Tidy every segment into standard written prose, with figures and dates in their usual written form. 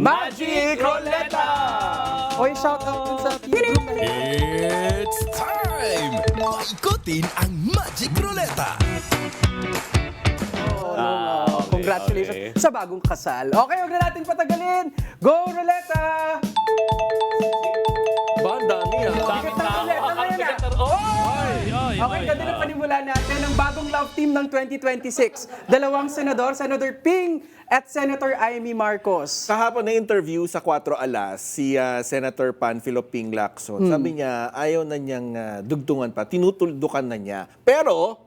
Magic Roleta! Oy, shout out dun sa It's time! Maikutin ang Magic Roleta! Congratulations sa bagong kasal. Okay, huwag na natin patagalin. Go, Roleta! Banda niya. Bigat ng Roleta na yan, Okay, ganda na panimula natin ang bagong love team ng 2026. Dalawang senador, Senator Ping at Senator Amy Marcos. Kahapon na interview sa 4 Alas, si Senator Panfilo Ping Lacson. Sabi niya, ayaw na niyang dugtungan pa, tinutuldukan na niya. Pero,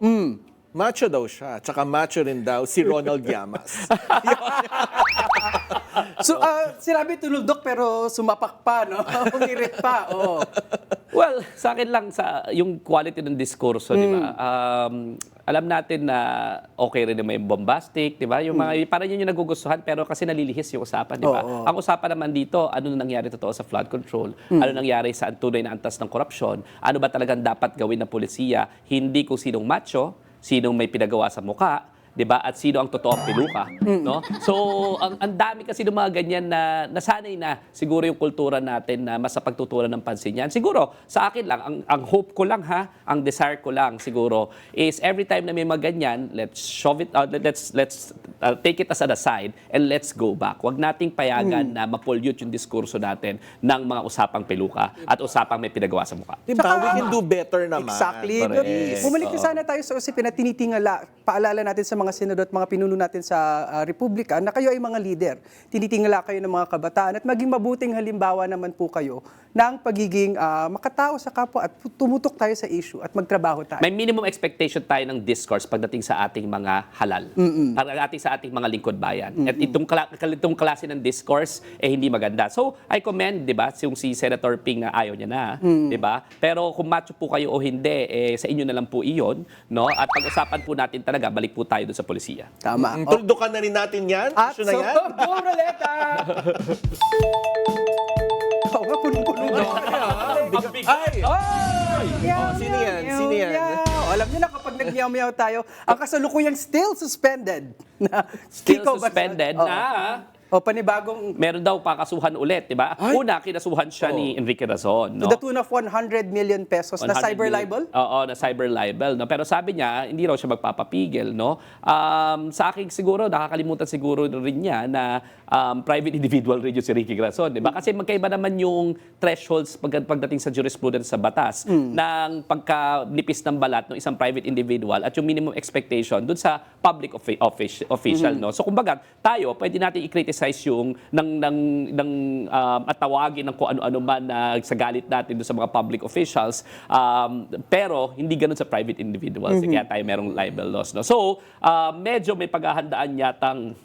macho daw siya. Tsaka macho rin daw si Ronald Llamas. So, sinabi tunuldok pero sumapak pa, no? Humirit pa, oo. Well, sa akin lang sa yung quality ng diskurso, di ba? Alam natin na okay rin naman yung bombastic, di ba? Yung mga parang yun yung nagugustuhan pero kasi nalilihis yung usapan, di ba? Oo. Ang usapan naman dito, ano na nangyari totoo sa flood control? Ano nangyari sa tunay na antas ng korupsyon? Ano ba talagang dapat gawin ng polisiya? Hindi kung sinong macho, sinong may pinagawa sa mukha, 'di ba? At sino ang totoong piluka, no? So, ang dami kasi ng mga ganyan na nasanay na siguro yung kultura natin na mas sa pagtutunan ng pansin yan. Siguro, sa akin lang, ang hope ko lang ang desire ko lang siguro is every time na may mga ganyan, let's shove it out, let's take it as an aside and let's go back. Huwag nating payagan na ma-pollute yung diskurso natin ng mga usapang piluka at usapang may pinagawa sa mukha. Diba? We can do better naman. Exactly. Correct. Bumalik na sana tayo sa usapin na tinitingala. Paalala natin sa mga senador at mga pinuno natin sa Republika na kayo ay mga leader. Tinitingala kayo ng mga kabataan at maging mabuting halimbawa naman po kayo ng pagiging makatao sa kapwa at tumutok tayo sa issue at magtrabaho tayo. May minimum expectation tayo ng discourse pagdating sa ating mga halal. Pagdating sa ating mga lingkod bayan. At itong klase ng discourse hindi maganda. So, I commend, 'di ba, yung si Senator Ping na ayaw niya na, 'di ba? Pero kung macho po kayo o hindi, sa inyo na lang po iyon, no? At pag-usapan po natin talaga, balik po tayo doon sa polisiya. Tama. Tuldukan na rin natin yan. At Issue na so, yan. go, Roleta! Oo nga, punong-puno. Ay! Meow, sino yan? meow, Sino yan? meow. Alam niyo na kapag nag-meow-meow tayo, ang kasalukuyang still suspended. Na Still Kiko Barsaga. suspended Oo. na O panibagong meron daw pakasuhan ulit, 'di ba? Una, kinasuhan siya ni Enrique Razon, no? to the tune of 100 million pesos na 100 cyber million. libel? Oo, na cyber libel. No? Pero sabi niya, hindi raw siya magpapapigil. No? Sa akin siguro, nakakalimutan siguro rin niya na private individual rin yung si Ricky Razon. Diba? Kasi magkaiba naman yung thresholds pagdating sa jurisprudence sa batas ng pagkanipis ng balat ng isang private individual at yung minimum expectation dun sa public official. No? So kumbaga, tayo, pwede natin i-criticize yung at tawagin ng kung ano-ano man na sa galit natin doon sa mga public officials. Pero hindi ganun sa private individuals. Kaya tayo merong libel laws. No? So, medyo may paghahandaan yatang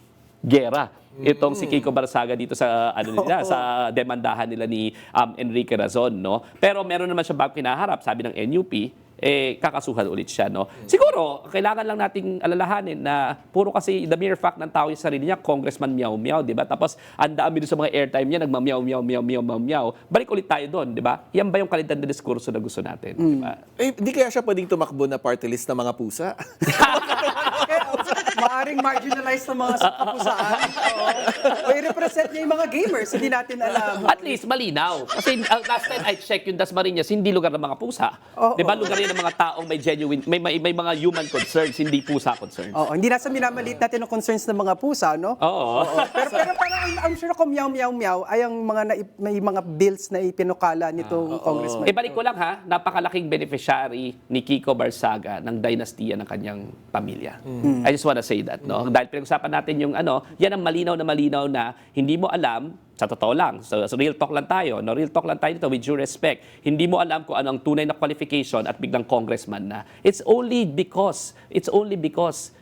gera itong si Kiko Barsaga dito sa nila, sa demandahan nila ni Enrique Razon, no. Pero meron naman siya bago kinaharap, sabi ng NUP, kakasuhan ulit siya, no. Siguro kailangan lang nating alalahanin na puro kasi the mere fact ng tao yung sarili niya, congressman meow-meow, di ba? Tapos ang dami doon sa mga airtime niya, nagma-meow-meow-meow-meow-meow. Balik ulit tayo doon, di ba? Yan ba yung kalidad na diskurso na gusto natin, di ba? Di kaya siya pwedeng tumakbo na party list ng mga pusa? Maaring marginalized na mga kapusaan. O i-represent niya yung mga gamers, hindi natin alam. At least malinaw. Kasi last time I checked yung Dasmariñas, hindi lugar ng mga pusa. Di ba? Lugar yan ng mga taong may genuine, may mga human concerns, hindi pusa concerns. Oo, hindi nasa minamalit natin ang concerns ng mga pusa, no? Oo. Pero parang I'm sure kung meow-meow-meow ay ang may mga bills na ipinukala nitong congressman. Ibalik ko lang ha, napakalaking beneficiary ni Kiko Barsaga ng dynastiya ng kanyang pamilya. I just wanna say that, no? Dahil pinag-usapan natin yung yan ang malinaw na hindi mo alam, sa totoo lang, so real talk lang tayo, no? Real talk lang tayo dito with due respect. Hindi mo alam kung ano ang tunay na qualification at biglang congressman na. It's only because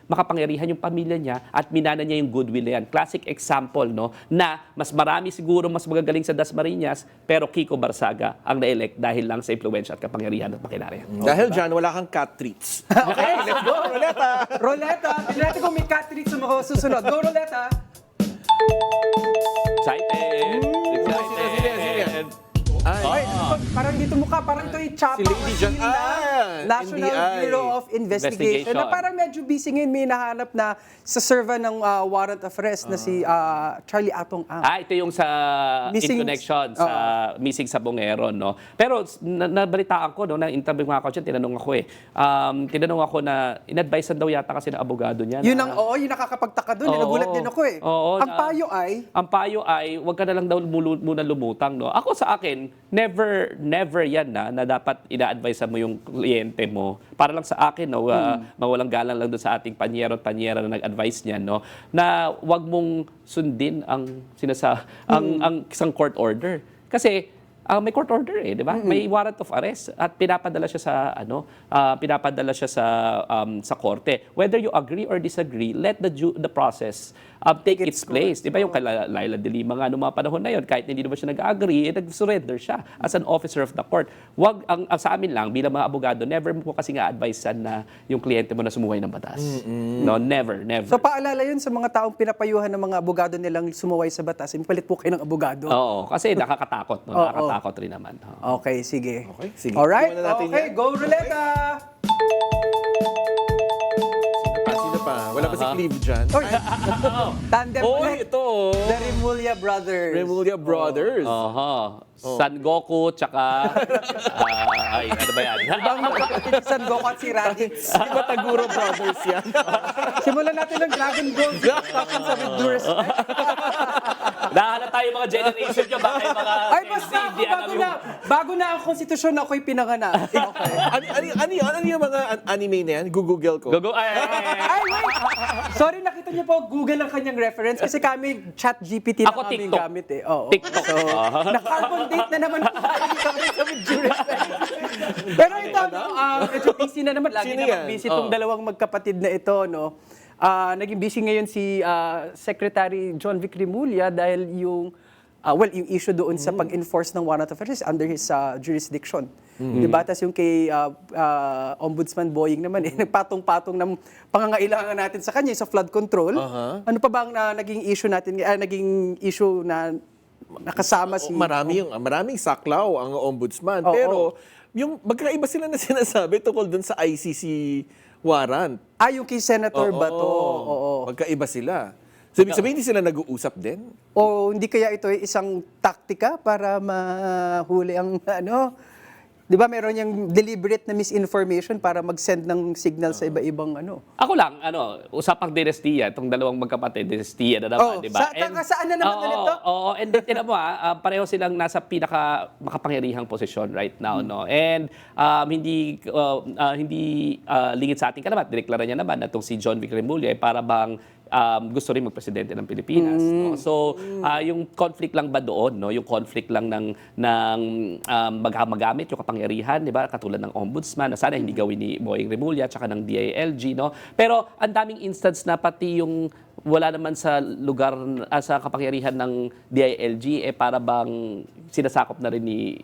makapangyarihan yung pamilya niya at minana niya yung goodwill niya yan. Classic example, no, na mas marami siguro mas magagaling sa Dasmariñas, pero Kiko Barsaga ang na-elect dahil lang sa impluwensya at kapangyarihan at makinarya. Dahil dyan, wala kang cat treats. Okay, let's go, Roleta! Roleta, hindi natin kung may cat treats sa mga susunod. Go, Roleta! Excited! Sino yan? Ay, parang hindi ito mukha. Parang ito yung Chapa Si Lady Jan. Marcil na National NBI. Bureau of Investigation. Na parang medyo busy ngayon. May nahanap na sa server ng warrant of arrest na si Charlie Atong Ang. Ito yung sa Missing- in connection sa missing sa Bungero, no. Pero nabalitaan ko no, na interview nga ako diyan, tinanong ako tinanong ako na in-advisean daw yata kasi ng abogado niya. Yun na, yung nakakapagtaka doon. Nagulat din ako eh. Oo, Ang payo ay, ang payo ay wag ka na lang daw muna lumutang, no. Ako sa akin, never yan na dapat ina-advise mo yung kliyente mo. Para lang sa akin, no, mawalang galang lang doon sa ating panyero at panyera na nag-advise niyan, no, na wag mong sundin ang ang isang court order. Kasi may court order di ba? May warrant of arrest at pinapadala siya sa sa korte. Whether you agree or disagree, let the process take its place. Di ba yung kay Laila de Lima nga noong mga panahon na yon, kahit hindi naman siya nag-agree, nag-surrender siya as an officer of the court. Wag ang sa amin lang bilang mga abogado, never mo kasi nga advisean na yung kliyente mo na sumuway ng batas. No, never. so paalala yun sa mga taong pinapayuhan ng mga abogado nilang sumuway sa batas. Palit po kayo ng abogado. Oo, kasi nakakatakot, no? Nakakatakot rin naman. Okay, sige. Okay, sige. Alright, Iwan na natin okay, yan. go Ruleta! Sino pa? Wala pa si Cleve dyan. Tandem ulit. Ito. The Remulla Brothers. Remulla Brothers. San Goku, tsaka... ay, ano ba yan? Ibang magkakapit si San Goku at si Raditz. Di ba Taguro Brothers yan? Simulan natin ng Dragon Ball Z. Tapos sa with due respect. Nahanap tayo mga generation nyo, baka yung mga... Ay, basta ako, bago na ang konstitusyon ako'y pinanganak. Okay. Ano yung mga anime na yan? Google ko. Gogo, ay. Ay, wait! Sorry, nakita niyo po, Google ang kanyang reference kasi kami chat GPT na Ako, kaming TikTok. gamit eh. Oo. TikTok. So, na-carbon date na naman po tayo dito sa with due respect. Pero ito, medyo busy na naman. Lagi Sino naman yan? busy itong dalawang magkapatid na ito, no? Naging busy ngayon si Secretary John Vic Remulla dahil yung yung issue doon sa pag-enforce ng warrant of arrest under his jurisdiction. Diba? Tapos yung kay Ombudsman Boying naman, nagpatong-patong ng pangangailangan natin sa kanya sa flood control. Ano pa ba ang naging issue natin, naging issue na nakasama si... Maraming saklaw ang ombudsman. Oo. Pero yung magkaiba sila na sinasabi tungkol dun sa ICC warrant. yung kay Senator Bato. Oo. Magkaiba sila. So, ibig sabihin, hindi sila nag-uusap din? O hindi kaya ito ay isang taktika para mahuli ang di ba meron yung deliberate na misinformation para mag-send ng signal sa iba-ibang Ako lang, usapang dinastiya, itong dalawang magkapatid, dinastiya na naman, di ba? Saan na naman ulit to? Oo, and then, tinan mo pareho silang nasa pinaka makapangyarihang posisyon right now, no? And hindi lingid sa ating kalamat, dineklara niya naman na itong si John Vic Remulla ay para bang gusto rin magpresidente ng Pilipinas. No? So, yung conflict lang ba doon, no? Yung conflict lang ng magamit yung kapangyarihan, di ba? Katulad ng ombudsman, na sana hindi gawin ni Boying Remulla tsaka ng DILG, no? Pero ang daming instance na pati yung wala naman sa lugar, sa kapangyarihan ng DILG, para bang sinasakop na rin ni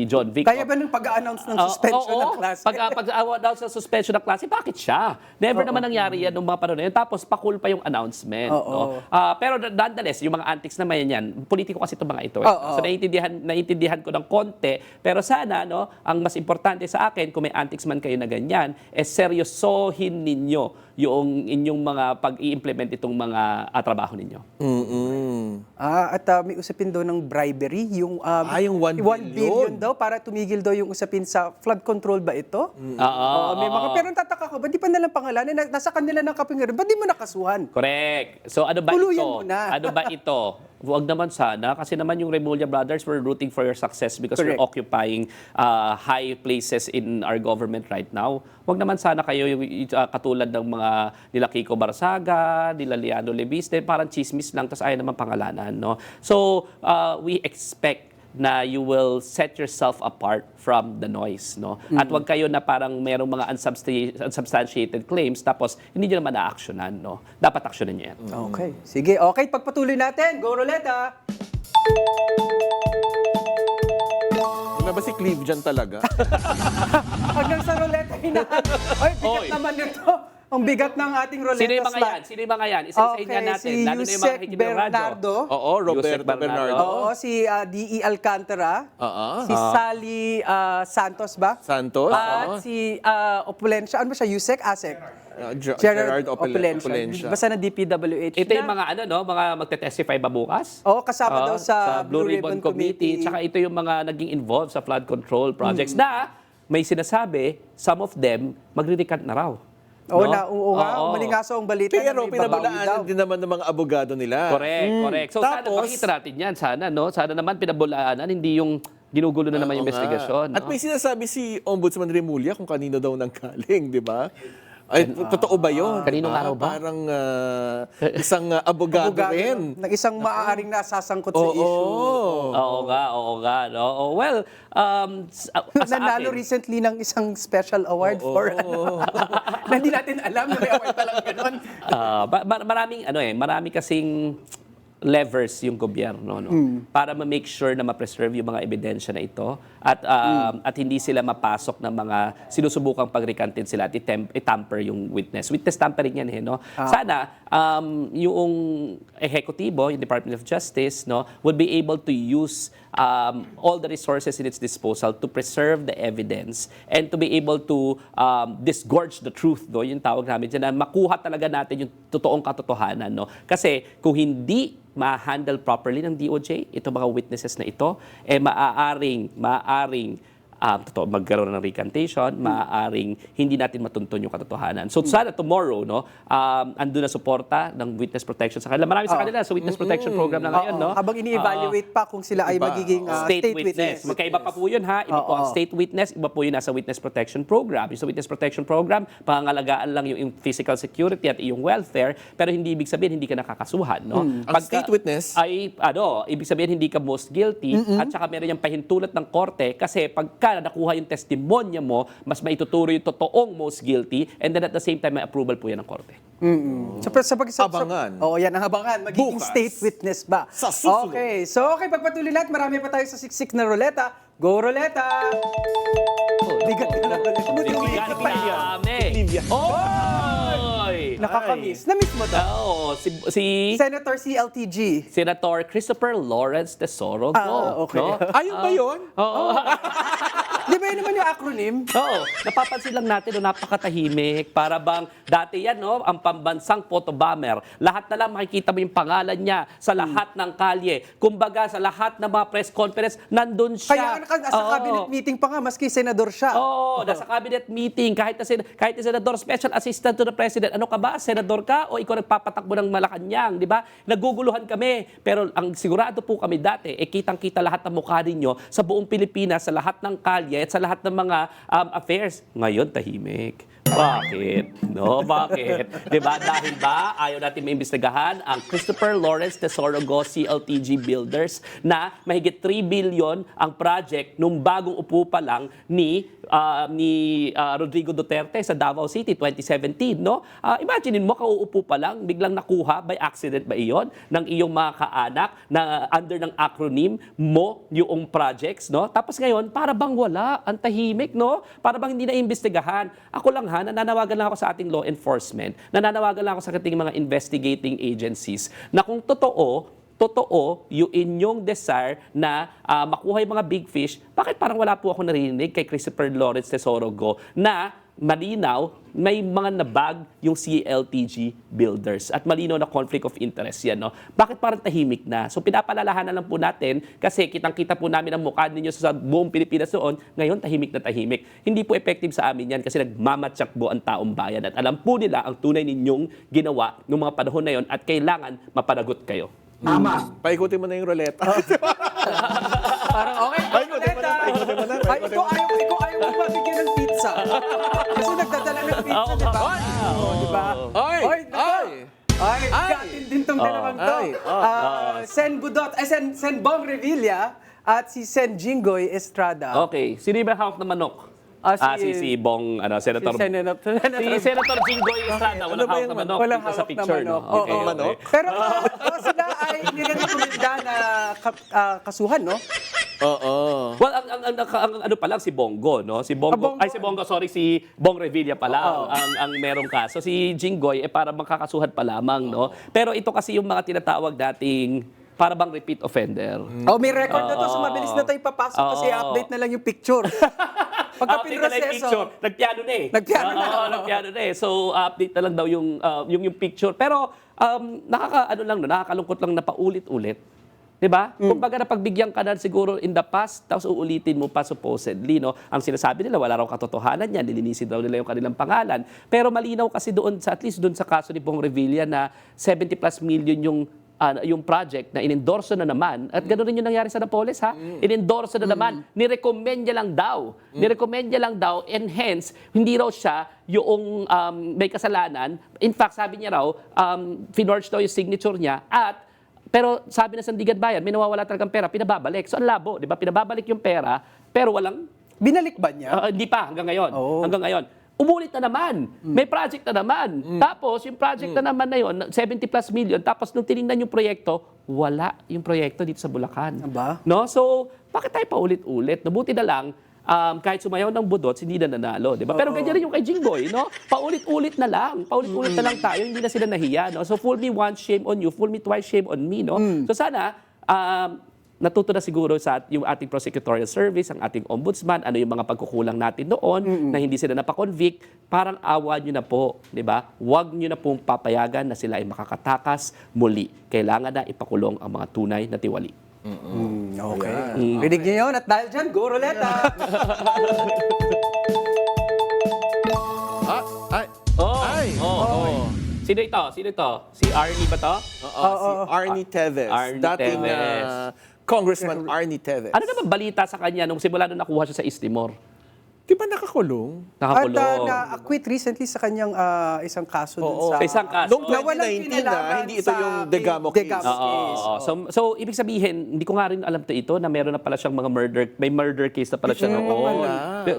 John Vic. Kaya ba nung pag-announce ng suspension ng klase? Pag-announce ng suspension ng klase, bakit siya? Never naman nangyari yan nung mga panahon na yun. Tapos, pakul pa yung announcement. No? Pero nonetheless, yung mga antics naman yan, politiko kasi itong mga ito. So, naiintindihan ko ng konti. Pero sana, ang mas importante sa akin, kung may antics man kayo na ganyan, seryosohin ninyo yung inyong mga pag-i-implement itong mga trabaho ninyo. At may usapin daw ng bribery, yung yung 1 billion daw para tumigil daw yung usapin sa flood control ba ito? May mga, pero tataka ko, ba't di pa nalang pangalanan? Nasa kanila ng kapangyarihan, ba't di mo nakasuhan? Correct. So ano ba Tuluyan ito? mo na. Ano ba ito? Huwag naman sana kasi naman yung Remulla Brothers were rooting for your success because Correct. you're occupying high places in our government right now. Huwag naman sana kayo yung katulad ng mga nila Kiko Barsaga, nila Leandro Lebiste, parang chismis lang tapos ayaw naman pangalanan, no? So we expect na you will set yourself apart from the noise, no? At wag kayo na parang merong mga unsubstantiated claims tapos hindi nyo naman na-actionan, no? Dapat actionan nyo yan. Okay. Sige, okay. Pagpatuloy natin. Go, Roleta! Wala ba si Cleve dyan talaga? Hanggang sa Roleta hinahan. Ay, bigat Oy. naman nito. Ang bigat ng ating roleta Sino yung mga slot. yan? Sino yung mga yan? Isa-isahin nga natin. si Lalo na yung mga Yusek nakikinig ng radyo. Bernardo. Oo, Roberto Bernardo. Oo, si D.E. Alcantara. Oo. Si Sally Santos ba? Santos. At si Opulencia. Ano ba siya? Yusek? Asek? Gerard Opulencia. Basta na DPWH. Ito yung mga mga magte-testify ba bukas? Oo, kasama daw sa Blue Ribbon Committee. Tsaka ito yung mga naging involved sa flood control projects na may sinasabi, some of them magre-recant na raw. Oo, No? oo nga. Oo. Malingaso ang balita Pero na may babawi daw. pinabulaanan din naman ng mga abogado nila. Correct. So sana Tapos- makita natin yan. Sana, no? Sana naman pinabulaanan, hindi yung ginugulo na naman yung Oo nga. investigasyon. At no? may sinasabi si Ombudsman Remulla kung kanino daw nang galing, di ba? Ay, totoo ba yun? Kaninong Diba? araw ba? Parang isang abogado rin. Ng isang maaaring nasasangkot sa issue. Oo. Oo nga. No? Oh, well, sa Nanalo akin, recently ng isang special award for na hindi natin alam na may award palang ganun. marami kasing levers yung gobyerno no para ma-make sure na ma-preserve yung mga ebidensya na ito at hindi sila mapasok ng mga sinusubukang pagrecanted sila at itamper yung witness tampering yan no sana yung ehekutibo, yung Department of Justice no would be able to use all the resources in its disposal to preserve the evidence and to be able to disgorge the truth yung tawag namin dyan, na makuha talaga natin yung totoong katotohanan no kasi kung hindi ma-handle properly ng DOJ, itong mga witnesses na ito, maaaring magkaroon ng recantation, maaaring hindi natin matuntun yung katotohanan. So sana tomorrow, no, andun na suporta ng witness protection sa kanila. Marami sa kanila sa witness protection program na ngayon, no? Habang ini-evaluate pa kung sila ay magiging State witness. Magkaiba pa po yun, ha? Iba po ang state witness, iba po yun nasa witness protection program. Yung sa witness protection program, pangangalagaan lang yung physical security at yung welfare, pero hindi ibig sabihin hindi ka nakakasuhan, no? Ang state witness? Ay, ibig sabihin hindi ka most guilty at saka meron yung pahintulot ng korte kasi pagka nakuha yung testimonya mo, mas maituturo yung totoong most guilty and then at the same time may approval po yan ng korte. Abangan. Oo, yan ang abangan. Magiging Bukas. state witness ba? Sa susunod. Okay, pagpatuloy natin. Marami pa tayo sa siksik na ruleta. Go ruleta! Bigat ka na ruleta. Bigat dami. Oy! Nakakamiss. Na-miss mo daw. Oo, si Senator CLTG. Senator Christopher Lawrence Tesoro. Okay. No? Ayun ba yun? Di ba yun naman yung acronym? Oo, napapansin lang natin napakatahimik. Para bang dati yan, no, ang pambansang photo bomber. Lahat na lang makikita mo yung pangalan niya sa lahat ng kalye. Kumbaga, sa lahat ng mga press conference, nandun siya. Kaya nasa cabinet meeting pa nga, maski senador siya. Oo, nasa cabinet meeting, kahit na senador, special assistant to the president, ano ka ba, senador ka o ikaw nagpapatakbo ng Malacanang, di ba? Naguguluhan kami. Pero ang sigurado po kami dati, kitang-kita lahat ng mukha ninyo sa buong Pilipinas, sa lahat ng kalye at sa lahat ng mga affairs. Ngayon, tahimik. Bakit? No, bakit? Diba? Dahil ba ayaw natin maimbestigahan ang Christopher Lawrence Tesoro Go CLTG Builders na mahigit 3 billion ang project nung bagong upo pa lang ni Rodrigo Duterte sa Davao City 2017, no? Imagine mo kauupo pa lang biglang nakuha by accident ba iyon ng iyong mga kaanak na under ng acronym mo yung projects, no? Tapos ngayon para bang wala, ang tahimik, no? Para bang hindi na imbestigahan. Ako lang nananawagan lang ako sa ating law enforcement, nananawagan lang ako sa ating mga investigating agencies na kung totoo yung inyong desire na makuha yung mga big fish, bakit parang wala po ako narinig kay Christopher Lawrence Tesoro Go na malinaw, may mga nabag yung CLTG Builders at malinaw na conflict of interest yan, no? Bakit parang tahimik na? So pinapalalahanan lang po natin kasi kitang-kita po namin ang mukha ninyo sa buong Pilipinas noon, ngayon tahimik na tahimik. Hindi po effective sa amin yan kasi nagmamatsakbo ang taong bayan at alam po nila ang tunay ninyong ginawa noong mga panahon na yon at kailangan mapanagot kayo. Paikutin mo na yung ruleta. Parang okay, Paikutin mo na. Ay, ikaw ayaw mo mabigyan ng pizza. Kasi nagdadala ng pizza, di ba? Di ba? Ay, gatin din tong dalawang to. Sen Budot, Sen Bong Revilla at si Sen Jinggoy Estrada. Okay, sino yung hawak na manok? Si Bong, Senator. Si Senator Jinggoy Estrada, walang hawak na manok. Walang dito sa hawak na picture, no? manok. Okay, Oo. okay. Pero sila ay nirekomenda na kasuhan, no? Oo. Well, ang ano pa lang si Bongo, no? Si Bongo, Bongo. si Bongo, sorry, si Bong Revilla pala ang merong kaso. Si Jinggoy para magkakasuhan pa lamang, no? Pero ito kasi yung mga tinatawag dating para bang repeat offender. Oh, may record na to, so mabilis na tayo papasok kasi update na lang yung picture. Pagka Update na lang yung picture. pinroseso, Nagpiano na eh. Nagpiano na. Oo, nagpiano na eh. So, update na lang daw yung picture. Pero, nakakalungkot lang na paulit-ulit. Diba? Kung baga napagbigyan ka na siguro in the past, tapos uulitin mo pa supposedly, no? Ang sinasabi nila, wala raw katotohanan yan, nilinisin daw nila yung kanilang pangalan. Pero malinaw kasi doon, at least doon sa kaso ni Bong Revilla na 70 plus million yung project na inendorso na naman, at gano'n rin yung nangyari sa Napoles, ha? Inendorso na naman, nirecommend niya lang daw. Nirecommend niya lang daw, and hence, hindi raw siya yung may kasalanan. In fact, sabi niya raw, finorge daw yung signature niya, pero sabi na Sandigan Bayan, may nawawala talagang pera, pinababalik. So, ang labo, di ba? Pinababalik yung pera, pero walang binalik ba niya? hindi pa, hanggang ngayon. Oo. Hanggang ngayon. Umulit na naman. May project na naman. Tapos, yung project na naman na yun, 70 plus million, tapos nung tinignan yung proyekto, wala yung proyekto dito sa Bulacan. Aba? No? So, bakit tayo paulit-ulit? Nabuti na lang, kahit sumayaw ng budot, hindi na nanalo. Di ba? Pero ganyan rin yung kay Jinggoy, no? Paulit-ulit na lang. Paulit-ulit na lang tayo, hindi na sila nahiya. No? So, fool me once, shame on you. Fool me twice, shame on me. No? So, sana, natuto na siguro sa yung ating prosecutorial service, ang ating ombudsman, ano yung mga pagkukulang natin noon na hindi sila napakonvict, parang awa nyo na po, di ba? Huwag nyo na pong papayagan na sila ay makakatakas muli. Kailangan na ipakulong ang mga tunay na tiwali. Okay. Rinig niyo yun, at dahil dyan, go Roleta! Ay. Ay. Sino ito? Sino ito? Si Arnie ba to? Si Arnie Teves. Arnie dating Teves. Congressman Arnie Teves. Ano naman balita sa kanya nung simula nung nakuha siya sa East Timor? Di ba nakakulong? At Nakakulong. na-acquit recently sa kanyang isang kaso dun Oo. sa... Sa isang kaso. Noong Na walang 2019 kinalaman hindi ito sa yung Degamo case. Degamo Oo. case. So, ibig sabihin, hindi ko nga rin alam ito na meron na pala siyang mga may murder case na pala siya noon.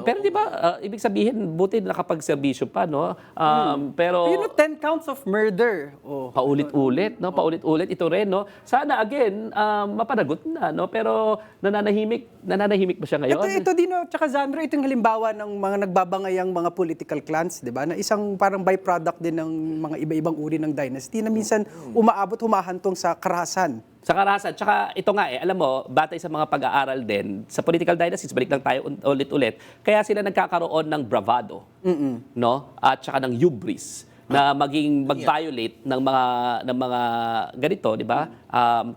Pero di ba, ibig sabihin, buti nakapagserbisyo pa, no? Pero... You know, 10 counts of murder. Oh. Paulit-ulit, no? Paulit-ulit ito rin, no? Sana again, mapanagot na, no? Pero nananahimik ba siya ngayon? Ito din, no, tsaka Zandro, ito yung halimbawa ng mga nagbabangayang mga political clans, di ba? Na isang parang byproduct din ng mga iba-ibang uri ng dynasty na minsan humahantong sa karahasan. Sa karahasan. Tsaka ito nga alam mo, batay sa mga pag-aaral din, sa political dynasties, balik lang tayo ulit-ulit, kaya sila nagkakaroon ng bravado, no? At tsaka ng hubris na mag-violate ng mga ganito, di ba?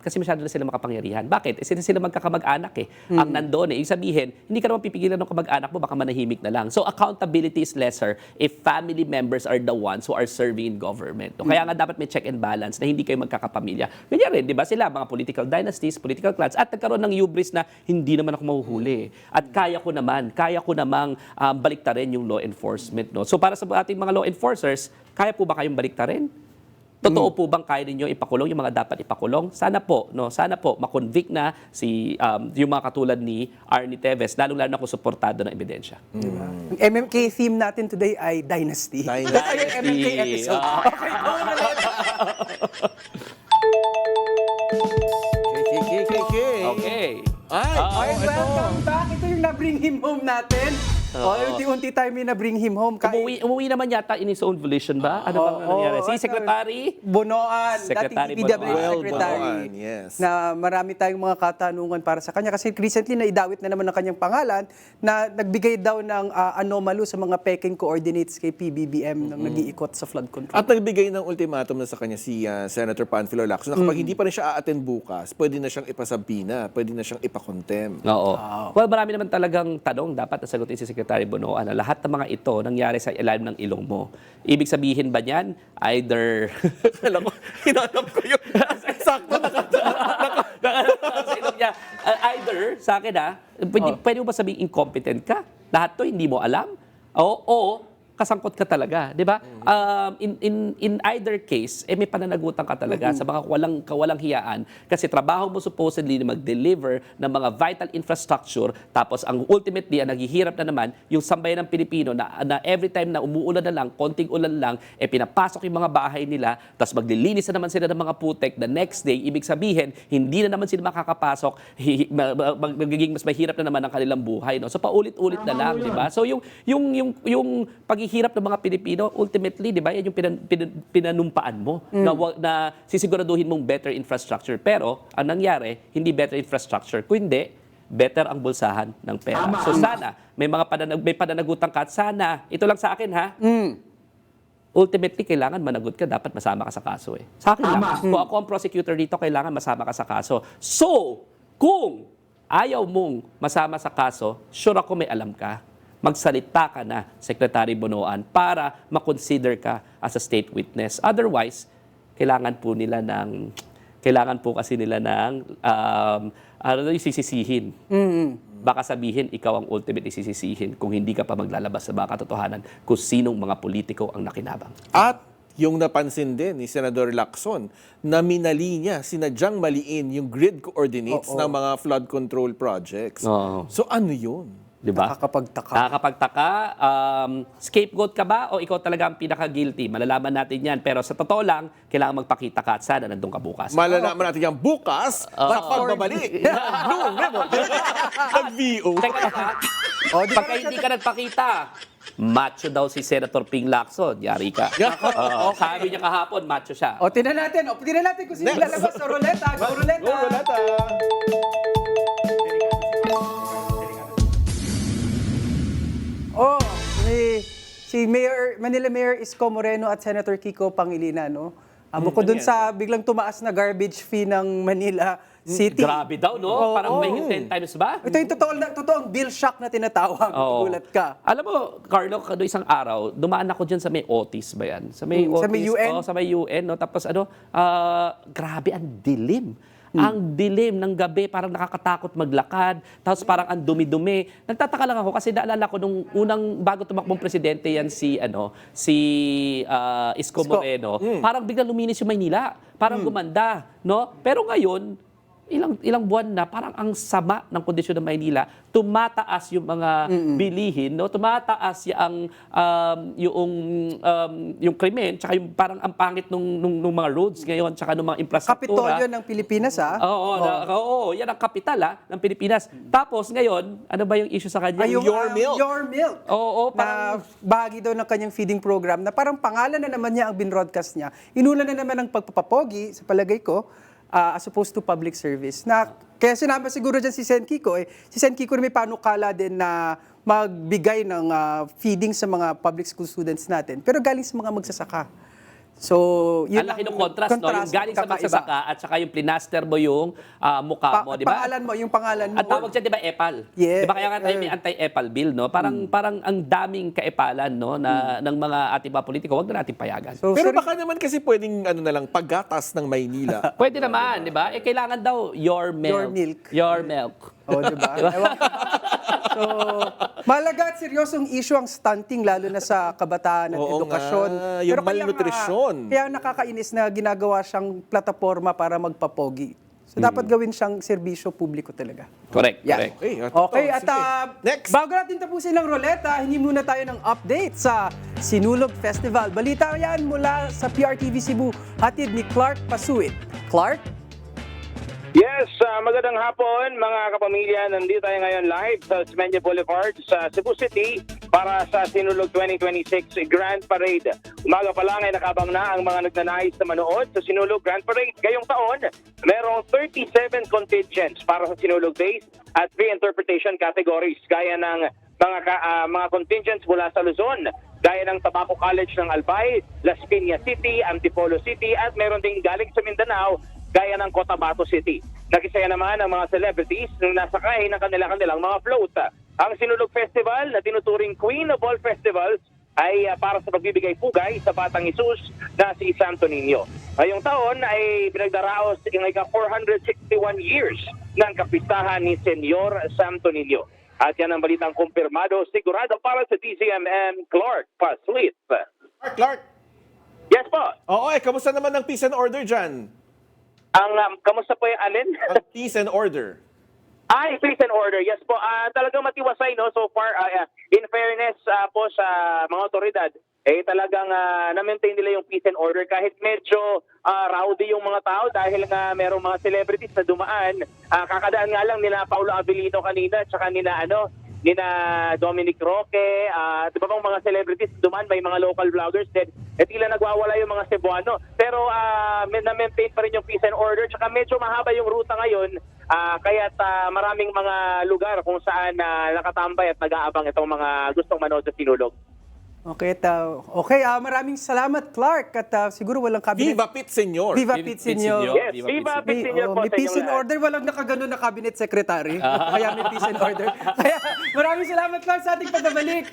Kasi masyado na sila makapangyarihan. Bakit? Sila magkakamag-anak eh. Ang nandoon ibig sabihin, hindi ka naman pipigilan ng kamag-anak mo, baka manahimik na lang. So accountability is lesser if family members are the ones who are serving in government. No? Kaya nga dapat may check and balance na hindi kayo magkakapamilya. Ganyan rin, di ba? Sila, mga political dynasties, political clans, at nagkaroon ng hubris na hindi naman ako mahuhuli. At kaya ko namang baliktarin yung law enforcement. No? So para sa ating mga law enforcers, kaya po ba kayong baliktarin? Totoo po bang kaya ninyo ipakulong yung mga dapat ipakulong? Sana po, no? Sana po makonvict na yung mga katulad ni Arnie Teves, lalong-lalo na kung suportado ng ebidensya. Ang MMK theme natin today ay Dynasty. Dynasty. That's ay yung MMK episode. Okay, go Roleta! Okay. Okay, welcome back. Ito yung na-bring him home natin. Unti-unti tayo may na-bring him home. Umuwi naman yata in his own volition ba? Ano bang nangyari? Si Secretary? Bonoan, Secretary dating DPWH Bonoan. Secretary. Bonoan, yes. Na marami tayong mga katanungan para sa kanya. Kasi recently, naidawit na naman ang kanyang pangalan na nagbigay daw ng anomaly sa mga peking coordinates kay PBBM nang nag-iikot sa flood control. At nagbigay ng ultimatum na sa kanya si Senator Panfilo Lacson na kapag hindi pa rin siya a-attend bukas, pwede na siyang ipasabina, pwede na siyang ipakontem. Oo. Well, marami naman talagang tanong dapat nasagutin si Secretary Bonoan. Lahat ng mga ito nangyari sa ilalim ng ilong mo. Ibig sabihin ba niyan, either... Alam ko, hinanap ko yung... Sakto, sa ilong niya. Either, sa akin pwede mo ba sabihin incompetent ka? Lahat to hindi mo alam? O kasangkot ka talaga, di ba? In either case, may pananagutan ka talaga sa mga kawalang hiyaan kasi trabaho mo supposedly na mag-deliver ng mga vital infrastructure tapos ang ultimately, ang naghihirap na naman yung sambayan ng Pilipino na every time na umuulan na lang, konting ulan lang, pinapasok yung mga bahay nila tapos maglilinis na naman sila ng mga putek the next day, ibig sabihin, hindi na naman sila makakapasok, magiging mas mahirap na naman ang kanilang buhay. No? So paulit-ulit na lang, di ba? So yung paghihirap ng mga Pilipino, ultimately, di ba, yan yung pinanumpaan mo na sisiguraduhin mong better infrastructure. Pero, ang nangyari, hindi better infrastructure, kundi better ang bulsahan ng pera. So sana, may pananagutan ka at sana, ito lang sa akin ha, ultimately, kailangan managot ka, dapat masama ka sa kaso eh. Sa akin lang. Kung ako ang prosecutor dito, kailangan masama ka sa kaso. So, kung ayaw mong masama sa kaso, sure ako may alam ka. Magsalita ka na, Secretary Bonoan, para makonsider ka as a state witness. Otherwise, kailangan po kasi nila ng sisisihin. Baka sabihin, ikaw ang ultimate isisisihin kung hindi ka pa maglalabas sa mga katotohanan kung sinong mga politiko ang nakinabang. At yung napansin din ni Senador Lacson na minali niya, sinadyang maliin yung grid coordinates ng mga flood control projects. Oo. So ano yun? Di ba? Nakakapagtaka. Nakakapagtaka. Scapegoat ka ba o ikaw talaga ang pinaka-guilty? Malalaman natin yan. Pero sa totoo lang, kailangan magpakita ka at sana nandun ka bukas. Malalaman natin yan bukas sa pagbabalik ng Blue Ribbon ng VO. Teka lang ha. Pagka hindi ka nagpakita, macho daw si Senator Ping Lacson. Yari ka. Sabi niya kahapon, macho siya. Tingnan natin kung sino lalabas sa ruleta. Go ruleta! Go, Roleta! Si Manila Mayor Isko Moreno at Senator Kiko Pangilinan, no? Bukod dun sa biglang tumaas na garbage fee ng Manila City. Grabe daw, no? Oo, Parang may oo. 10 times ba? Ito yung totoong bill shock na tinatawag. Oo. Gulat ka. Alam mo, Carlo, isang araw, dumaan ako dyan sa may Otis ba yan? Sa may Otis. Sa may UN? Sa may UN, no? Tapos grabe, ang dilim. Ang dilim ng gabi, parang nakakatakot maglakad. Tapos parang ang dumi-dumi. Nagtataka lang ako kasi naalala ko nung unang bago tumakbong presidente yan si Isko Moreno. Parang biglang luminis yung Maynila. Parang gumanda, no? Pero ngayon, ilang buwan na parang ang sama ng kondisyon ng Maynila, tumataas yung mga bilihin, no? Tumataas yung krimen, tsaka yung parang ang pangit nung mga roads ngayon, tsaka nung mga infrastruktura. Kapitolyo ng Pilipinas, ha? Oo, yan ang kapital ng Pilipinas. Tapos ngayon, ano ba yung issue sa kanya? Your Milk. Your Milk. Oo, Na bahagi daw ng kanyang feeding program na parang pangalan na naman niya ang binroadcast niya. Inulan na naman ng pagpapapogi, sa palagay ko, as opposed to public service. Kaya sinama siguro dyan si Sen Kiko. Si Sen Kiko may panukala din na magbigay ng feeding sa mga public school students natin. Pero galing sa mga magsasaka. So, yun ang laki ng contrast, no? Yung galing sa kakaiba. magsasaka at saka yung plinaster mo yung mukha mo, di ba? Yung pangalan mo. Ang tawag dyan, di ba, EPAL? Yeah. Di ba kaya nga tayo may anti-EPAL bill, no? Parang ang daming kaepalan, no, ng mga ating mga politiko. Huwag na natin payagan. So, Pero sorry. baka naman kasi pwedeng na lang paggatas ng Maynila. Pwede naman, di ba? Kailangan daw your milk. Your milk. Your milk. Di ba? Ewan ko. So, malaga at seryosong issue ang stunting, lalo na sa kabataan at Oo edukasyon. nga, yung malnutrition. Kaya nakakainis na ginagawa siyang plataforma para magpapogi. So, dapat gawin siyang serbisyo publiko talaga. Correct, Yeah. correct. Okay, at sige. Next. bago natin tapusin ang ruleta, hingi muna tayo ng update sa Sinulog Festival. Balita yan mula sa PRTV Cebu, hatid ni Clark Pasuit. Clark? Yes, magandang hapon mga kapamilya. Nandito tayo ngayon live sa Osmeña Boulevard sa Cebu City para sa Sinulog 2026 Grand Parade. Umaga pa lang ay nakabang na ang mga nagnanais na manood sa Sinulog Grand Parade. Ngayong taon, merong 37 contingents para sa Sinulog Days at 3 interpretation categories gaya ng mga contingents mula sa Luzon, gaya ng Tabaco College ng Albay, Las Piñas City, Antipolo City at meron ding galing sa Mindanao gaya ng Cotabato City. Nakisaya naman ang mga celebrities nung nasakay ng kanilang mga float. Ang Sinulog Festival na tinuturing Queen of all festivals ay para sa pagbibigay pugay sa Batang Isus na si Santo Niño. Ngayong taon ay pinagdaraos ng 461 years ng kapistahan ni Senyor Santo Niño. At yan ang balitang kumpirmado, sigurado para sa DZMM, Clark Paslit. Clark. Yes po. Oo, kamusta naman ang peace and order dyan? Ang kamusta po yung alin? Ang peace and order. Ay, peace and order. Yes po. Talagang matiwasay, no? So far, in fairness po sa mga otoridad, talagang na-maintain nila yung peace and order kahit medyo rowdy yung mga tao dahil nga merong mga celebrities na dumaan. Kakadaan nga lang nila Paolo Abilino kanina tsaka nina Dominic Roque, di ba bang mga celebrities dumaan, may mga local vloggers din, tila nagwawala yung mga Cebuano. Pero na-maintain pa rin yung peace and order, tsaka medyo mahaba yung ruta ngayon, kaya't maraming mga lugar kung saan nakatambay at nag-aabang itong mga gustong manood sa sinulog. Okay, maraming salamat, Clark. At siguro walang cabinet. Viva Pit Senyor. Viva Viva Pit Pit Senyor. Senyor. Yes, Viva Pit Senyor po May sa peace inyong and lahat. order, walang nakaganon na cabinet secretary. Kaya may peace and order. Kaya maraming salamat, Clark, sa ating pagbabalik.